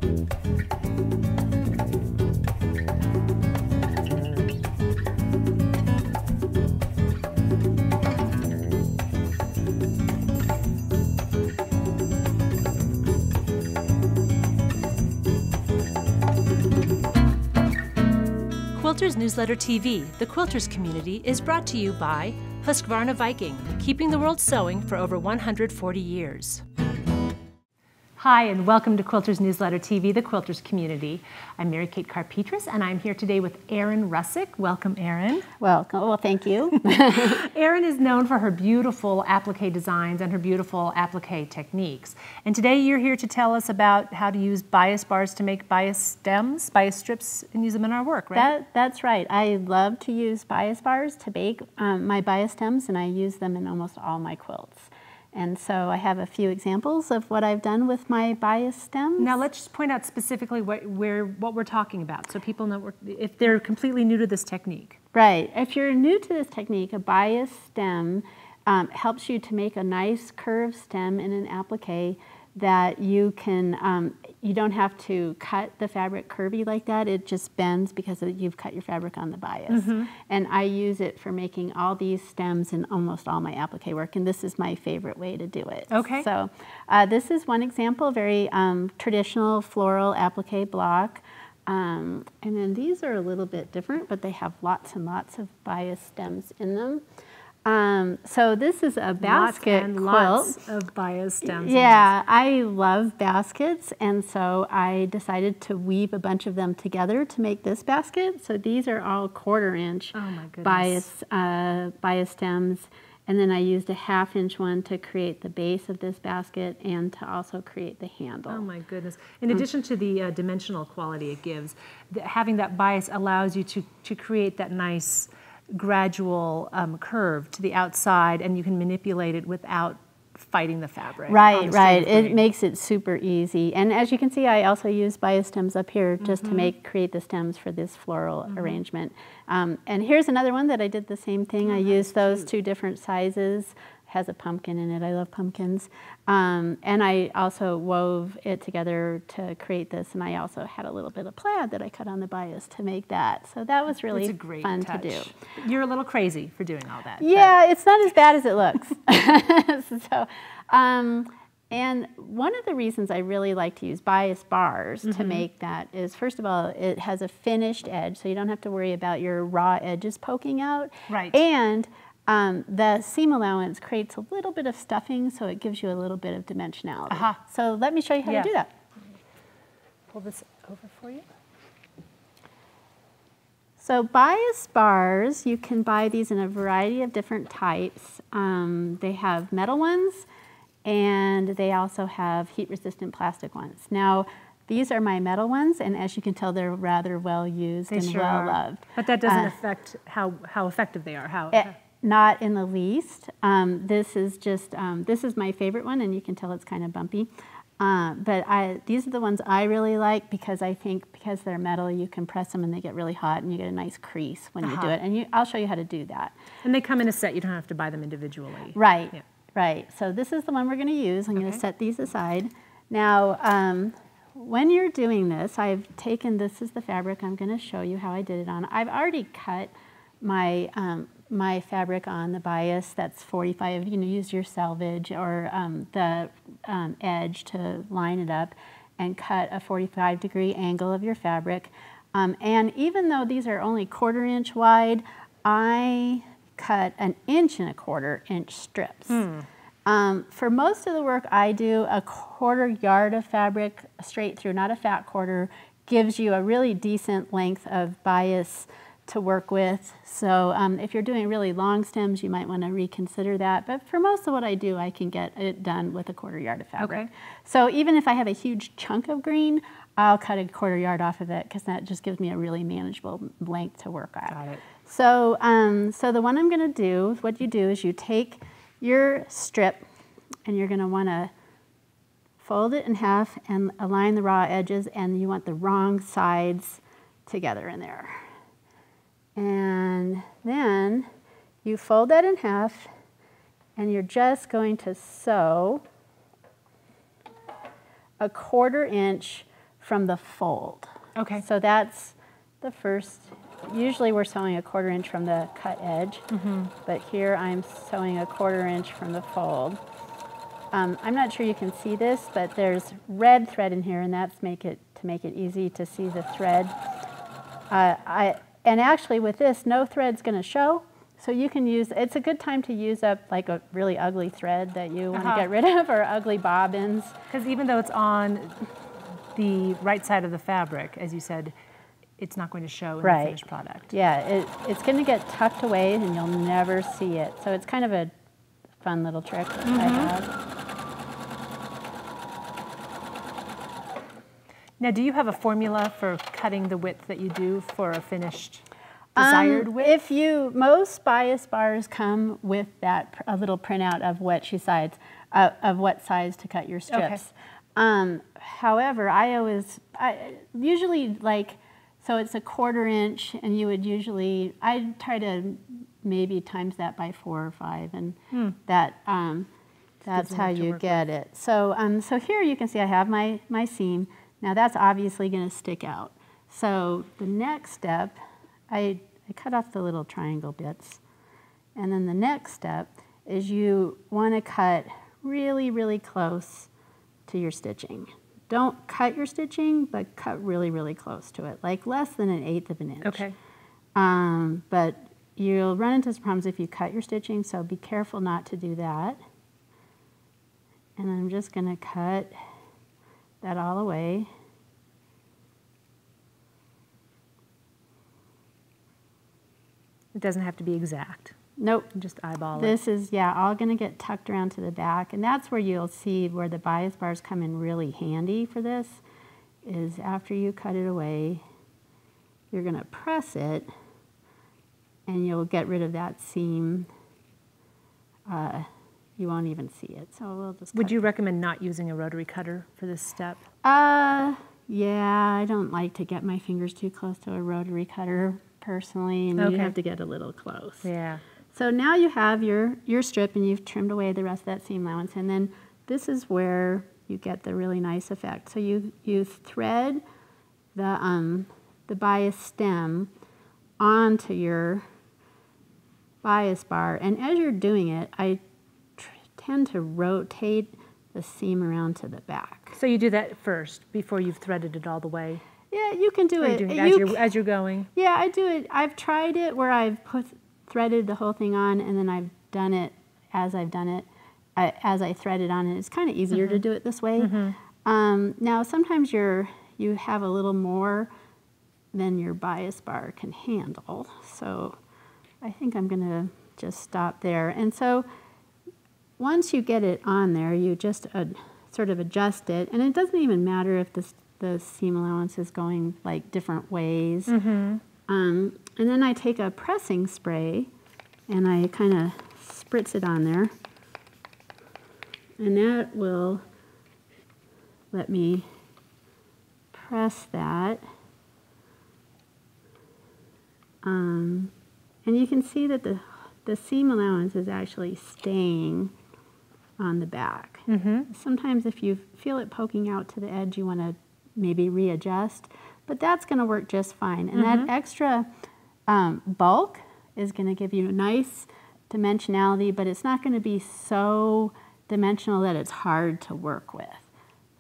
Quilters Newsletter TV, the Quilters community, is brought to you by Husqvarna Viking, keeping the world sewing for over 140 years. Hi, and welcome to Quilters Newsletter TV, the Quilters community. I'm Mary Kate Karr-Petras, and I'm here today with Erin Russek. Welcome, Erin. Welcome. Well, thank you. Erin is known for her beautiful applique designs and her beautiful applique techniques. And today you're here to tell us about how to use bias bars to make bias stems, bias strips, and use them in our work, right? That's right. I love to use bias bars to bake my bias stems, and I use them in almost all my quilts. And so I have a few examples of what I've done with my bias stems. Now let's just point out specifically what we're talking about, so people know if they're completely new to this technique. Right. If you're new to this technique, a bias stem helps you to make a nice curved stem in an applique that you can, you don't have to cut the fabric curvy like that. It just bends because you've cut your fabric on the bias. And I use it for making all these stems in almost all my applique work, and this is my favorite way to do it. Okay. So this is one example, very traditional floral applique block. And then these are a little bit different, but they have lots and lots of bias stems in them. So this is a basket quilt. Lots of bias stems. Yeah, I love baskets, and so I decided to weave a bunch of them together to make this basket. So these are all 1/4 inch bias stems, and then I used a 1/2 inch one to create the base of this basket and to also create the handle. Oh my goodness. In addition to the dimensional quality it gives, having that bias allows you to create that nice gradual curve to the outside, and you can manipulate it without fighting the fabric. Right, right. It makes it super easy. And as you can see, I also use bias stems up here just to create the stems for this floral arrangement. And here's another one that I did the same thing. I used those 2 different sizes. Has a pumpkin in it. I love pumpkins. And I also wove it together to create this, and I also had a little bit of plaid that I cut on the bias to make that. So that was really fun to do. You're a little crazy for doing all that. Yeah, it's not as bad as it looks. So, and one of the reasons I really like to use bias bars to make that is, first of all, it has a finished edge, so you don't have to worry about your raw edges poking out. Right. And the seam allowance creates a little bit of stuffing, so it gives you a little bit of dimensionality. So let me show you how to do that. Pull this over for you. So bias bars, you can buy these in a variety of different types. They have metal ones, and they also have heat-resistant plastic ones. Now, these are my metal ones, and as you can tell, they're rather well used and well loved. But that doesn't affect how effective they are. Not in the least. This is just, this is my favorite one, and you can tell it's kind of bumpy. But these are the ones I really like because I think because they're metal, you can press them and they get really hot, and you get a nice crease when you do it. And I'll show you how to do that. And they come in a set. You don't have to buy them individually. Right, right. So this is the one we're going to use. I'm going to set these aside. Now, when you're doing this, I've taken, this is the fabric I'm going to show you how I did it on. I've already cut my my fabric on the bias. That's 45. You know, use your selvage or the edge to line it up, and cut a 45-degree angle of your fabric. And even though these are only 1/4 inch wide, I cut 1.25 inch strips. For most of the work I do, a 1/4 yard of fabric straight through, not a fat quarter, gives you a really decent length of bias to work with. So if you're doing really long stems, you might want to reconsider that. But for most of what I do, I can get it done with a 1/4 yard of fabric. So even if I have a huge chunk of green, I'll cut a 1/4 yard off of it because that just gives me a really manageable length to work at. Got it. So, so the one I'm going to do, what you do is you take your strip and you're going to want to fold it in half and align the raw edges, and you want the wrong sides together in there. And then you fold that in half, and you're just going to sew a 1/4 inch from the fold. Okay. So that's the first. Usually we're sewing a 1/4 inch from the cut edge, but here I'm sewing a 1/4 inch from the fold. I'm not sure you can see this, but there's red thread in here, and that's to make it easy to see the thread. And actually with this, no thread's going to show, so you can use. It's a good time to use up like a really ugly thread that you want to get rid of, or ugly bobbins. Because even though it's on the right side of the fabric, as you said, it's not going to show in the finished product. Yeah, it's going to get tucked away, and you'll never see it. So it's kind of a fun little trick that I have. Now, do you have a formula for cutting the width that you do for a finished desired width? Most bias bars come with a little printout of what size to cut your strips. Okay. However, I usually like, so it's a 1/4 inch, and I'd try to maybe times that by 4 or 5, and that's how you get it. So so here you can see I have my seam. Now that's obviously going to stick out. So the next step, I cut off the little triangle bits. And then the next step is you want to cut really, really close to your stitching. Don't cut your stitching, but cut really, really close to it, like less than 1/8 of an inch. Okay. But you'll run into some problems if you cut your stitching, so be careful not to do that. And I'm just going to cut that all away. It doesn't have to be exact. Nope. Just eyeball it. This is, all going to get tucked around to the back, and that's where you'll see where the bias bars come in really handy for this, is after you cut it away, you're going to press it, and you'll get rid of that seam. You won't even see it, so we'll just Would you recommend not using a rotary cutter for this step? Yeah, I don't like to get my fingers too close to a rotary cutter personally, and you have to get a little close. Yeah. So now you have your strip, and you've trimmed away the rest of that seam allowance, and then this is where you get the really nice effect. So you thread the bias stem onto your bias bar, and as you're doing it, I tend to rotate the seam around to the back. So you do that first before you've threaded it all the way? Yeah, you can do it. As you're going? Yeah, I do it. I've tried it where I've threaded the whole thing on, and then I've done it as I've done it, as I thread it on, and it's kind of easier to do it this way. Now, sometimes you have a little more than your bias bar can handle, so I think I'm going to just stop there. And so once you get it on there, you just sort of adjust it, and it doesn't even matter if the seam allowance is going like different ways. And then I take a pressing spray, and I kind of spritz it on there, and that will let me press that. And you can see that the seam allowance is actually staying on the back. Sometimes if you feel it poking out to the edge, you want to maybe readjust, but that's going to work just fine. And that extra bulk is going to give you a nice dimensionality, but it's not going to be so dimensional that it's hard to work with.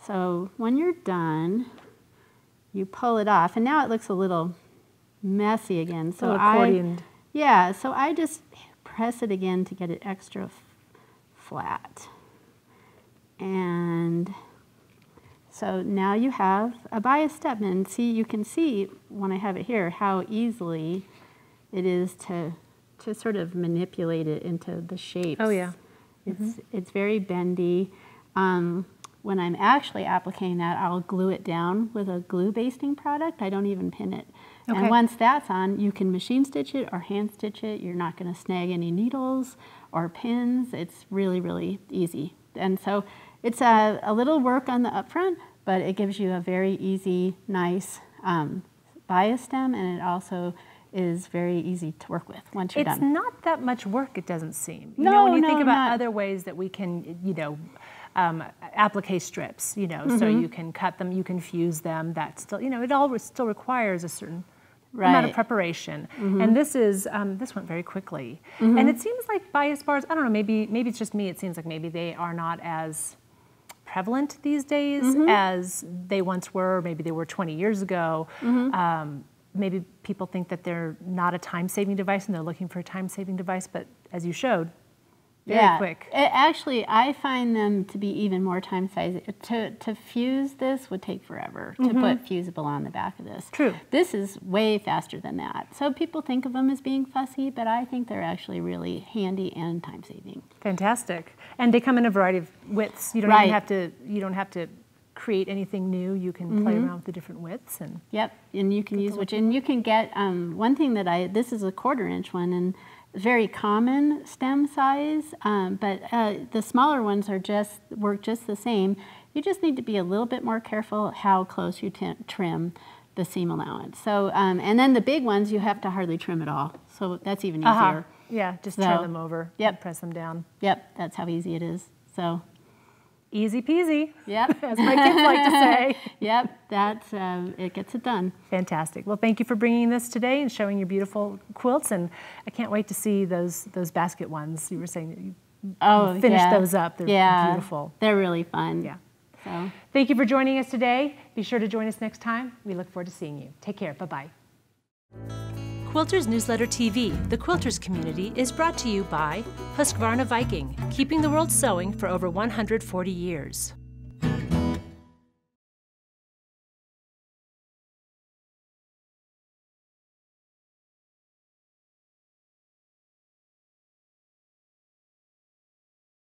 So when you're done, you pull it off, and now it looks a little messy again. So so I just press it again to get it extra flat. And so now you have a bias step, and you can see when I have it here how easily it is to sort of manipulate it into the shapes. Oh yeah. It's very bendy. When I'm actually applicating that, I'll glue it down with a glue basting product. I don't even pin it. And once that's on, you can machine stitch it or hand stitch it. You're not going to snag any needles or pins. It's really, really easy. And so it's a little work on the upfront, but it gives you a very easy, nice bias stem, and it also is very easy to work with once you're done. It's not that much work, it doesn't seem. You know, when you think about other ways that we can, applique strips, you know, so you can cut them, you can fuse them. That still, you know, it all still requires a certain amount of preparation. And this went very quickly. And it seems like bias bars, I don't know, maybe it's just me, it seems like maybe they are not as prevalent these days as they once were, maybe they were 20 years ago. Maybe people think that they're not a time-saving device and they're looking for a time-saving device, but as you showed, very quick. Actually, I find them to be even more time-saving. To fuse this would take forever, to put fusible on the back of this. True. This is way faster than that. So people think of them as being fussy, but I think they're actually really handy and time-saving. Fantastic. And they come in a variety of widths. You don't even have to, you don't have to create anything new. You can play around with the different widths. And and you can use which, and you can get, one thing that this is a 1/4 inch one, and very common stem size, but the smaller ones are work just the same. You just need to be a little bit more careful how close you trim the seam allowance. So, and then the big ones you have to hardly trim at all. So that's even easier. Yeah, just turn them over. And press them down. That's how easy it is. So. Easy peasy, as my kids like to say. That's, it gets it done. Fantastic. Well, thank you for bringing this today and showing your beautiful quilts, and I can't wait to see those basket ones. You were saying that you finished those up. They're beautiful. They're really fun. So. Thank you for joining us today. Be sure to join us next time. We look forward to seeing you. Take care. Bye-bye. Quilters Newsletter TV, the Quilters community, is brought to you by Husqvarna Viking, keeping the world sewing for over 140 years.